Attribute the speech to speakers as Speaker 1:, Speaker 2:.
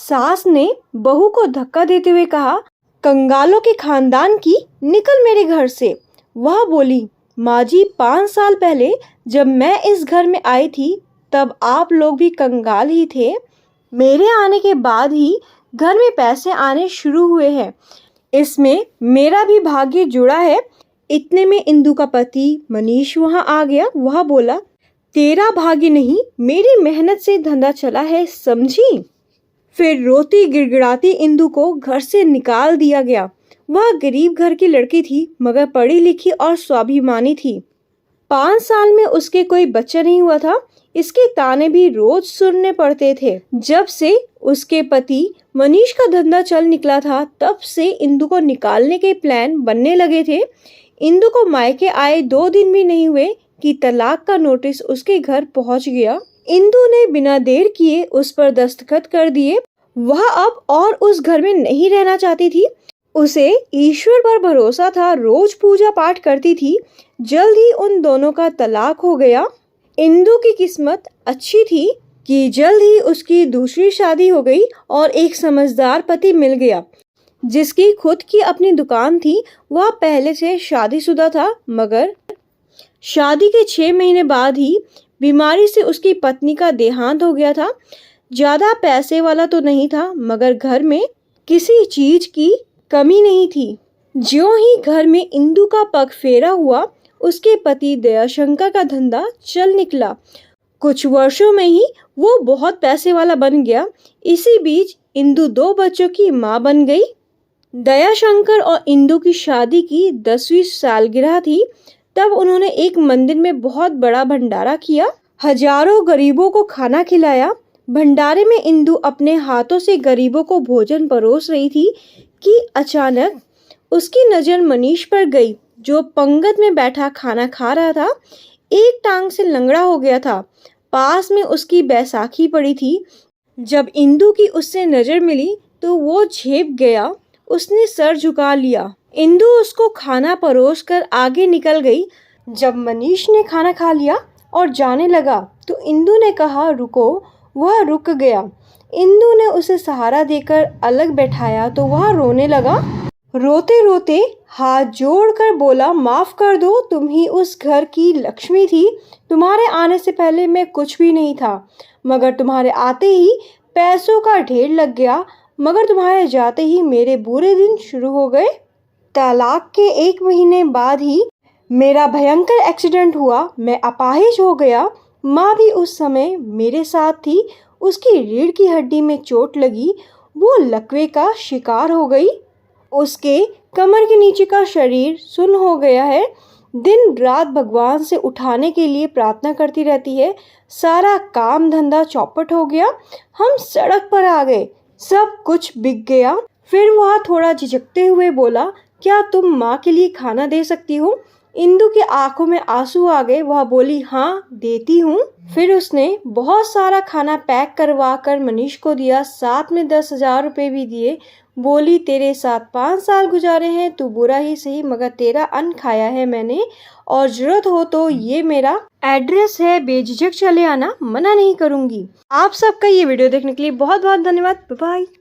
Speaker 1: सास ने बहू को धक्का देते हुए कहा, कंगालों के खानदान की, निकल मेरे घर से। वह बोली, माँ जी 5 साल पहले जब मैं इस घर में आई थी तब आप लोग भी कंगाल ही थे। मेरे आने के बाद ही घर में पैसे आने शुरू हुए हैं। इसमें मेरा भी भाग्य जुड़ा है। इतने में इंदु का पति मनीष वहां आ गया। वह बोला, तेरा भाग्य नहीं, मेरी मेहनत से धंधा चला है, समझी। फिर रोती गिड़गिड़ाती इंदु को घर से निकाल दिया गया। वह गरीब घर की लड़की थी, मगर पढ़ी लिखी और स्वाभिमानी थी। 5 साल में उसके कोई बच्चा नहीं हुआ था। इसके ताने भी रोज सुनने पड़ते थे। जब से उसके पति मनीष का धंधा चल निकला था, तब से इंदु को निकालने के प्लान बनने लगे थे। इंदु को मायके आए 2 दिन भी नहीं हुए कि तलाक का नोटिस उसके घर पहुंच गया। इंदु ने बिना देर किए उस पर दस्तखत कर दिए। वह अब और उस घर में नहीं रहना चाहती थी। उसे ईश्वर पर भरोसा था, रोज पूजा पाठ करती थी। जल्द ही उन दोनों का तलाक हो गया। इंदु की किस्मत अच्छी थी कि जल्द ही उसकी दूसरी शादी हो गई और एक समझदार पति मिल गया, जिसकी खुद की अपनी दुकान थी। वह पहले से शादीशुदा था, मगर शादी के 6 महीने बाद ही बीमारी से उसकी पत्नी का देहांत हो गया था। ज्यादा पैसे वाला तो नहीं था, मगर घर में किसी चीज की कमी नहीं थी। ज्यों ही घर में इंदु का पग फेरा हुआ, उसके पति दयाशंकर का धंधा चल निकला। कुछ वर्षों में ही वो बहुत पैसे वाला बन गया। इसी बीच इंदु 2 बच्चों की मां बन गई। दयाशंकर और इंदु की शादी की 10वीं सालगिरह थी। तब उन्होंने एक मंदिर में बहुत बड़ा भंडारा किया। हजारों गरीबों को खाना खिलाया। भंडारे में इंदु अपने हाथों से गरीबों को भोजन परोस रही थी कि अचानक उसकी नजर मनीष पर गई, जो पंगत में बैठा खाना खा रहा था। एक टांग से लंगड़ा हो गया था। पास में उसकी बैसाखी पड़ी थी। जब इंदु की उससे नजर मिली तो वो झेप गया। उसने सर झुका लिया। इंदु उसको खाना परोस कर आगे निकल गई। जब मनीष ने खाना खा लिया और जाने लगा तो इंदु ने कहा, रुको। वह रुक गया। इंदु ने उसे सहारा देकर अलग बैठाया तो वह रोने लगा। रोते रोते हाथ जोड़कर बोला, माफ कर दो, तुम ही उस घर की लक्ष्मी थी। तुम्हारे आने से पहले मैं कुछ भी नहीं था, मगर तुम्हारे आते ही पैसों का ढेर लग गया। मगर तुम्हारे जाते ही मेरे बुरे दिन शुरू हो गए। तलाक के 1 महीने बाद ही मेरा भयंकर एक्सीडेंट हुआ। मैं अपाहिज हो गया। माँ भी उस समय मेरे साथ थी। उसकी रीढ़ की हड्डी में चोट लगी। वो लकवे का शिकार हो गई। उसके कमर के नीचे का शरीर सुन्न हो गया है। दिन रात भगवान से उठाने के लिए प्रार्थना करती रहती है। सारा काम धंधा चौपट हो गया। हम सड़क पर आ गए। सब कुछ बिक गया। फिर वह थोड़ा झिझकते हुए बोला, क्या तुम माँ के लिए खाना दे सकती हो? इंदु की आंखों में आंसू आ गए। वह बोली, हाँ देती हूँ। फिर उसने बहुत सारा खाना पैक करवा कर मनीष को दिया। साथ में 10,000 रुपए भी दिए। बोली, तेरे साथ 5 साल गुजारे हैं, तू बुरा ही सही, मगर तेरा अन्न खाया है मैंने, और जरूरत हो तो ये मेरा एड्रेस है, बेझिझक चले आना, मना नहीं करूंगी। आप सबका ये वीडियो देखने के लिए बहुत बहुत धन्यवाद। Bye bye.